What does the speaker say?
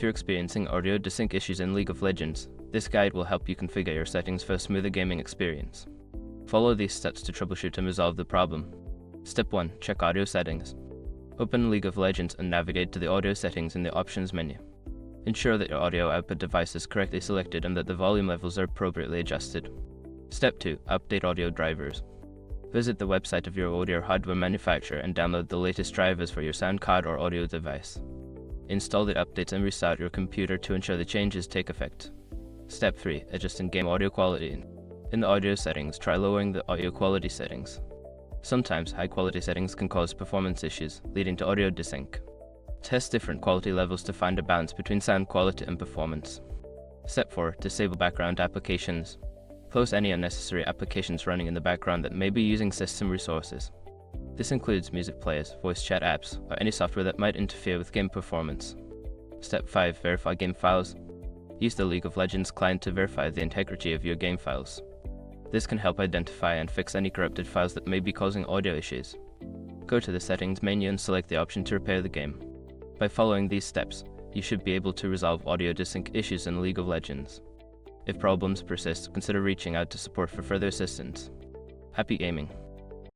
you're experiencing audio desync issues in League of Legends, this guide will help you configure your settings for a smoother gaming experience. Follow these steps to troubleshoot and resolve the problem. Step 1. Check audio settings. Open League of Legends and navigate to the audio settings in the options menu. Ensure that your audio output device is correctly selected and that the volume levels are appropriately adjusted. Step 2. Update audio drivers. Visit the website of your audio hardware manufacturer and download the latest drivers for your sound card or audio device. Install the updates and restart your computer to ensure the changes take effect. Step 3. Adjust in-game audio quality. In the audio settings, try lowering the audio quality settings. Sometimes high-quality settings can cause performance issues, leading to audio desync. Test different quality levels to find a balance between sound quality and performance. Step 4. Disable background applications. Close any unnecessary applications running in the background that may be using system resources. This includes music players, voice chat apps, or any software that might interfere with game performance. Step 5. Verify game files. Use the League of Legends client to verify the integrity of your game files. This can help identify and fix any corrupted files that may be causing audio issues. Go to the settings menu and select the option to repair the game. By following these steps, you should be able to resolve audio desync issues in League of Legends. If problems persist, consider reaching out to support for further assistance. Happy gaming!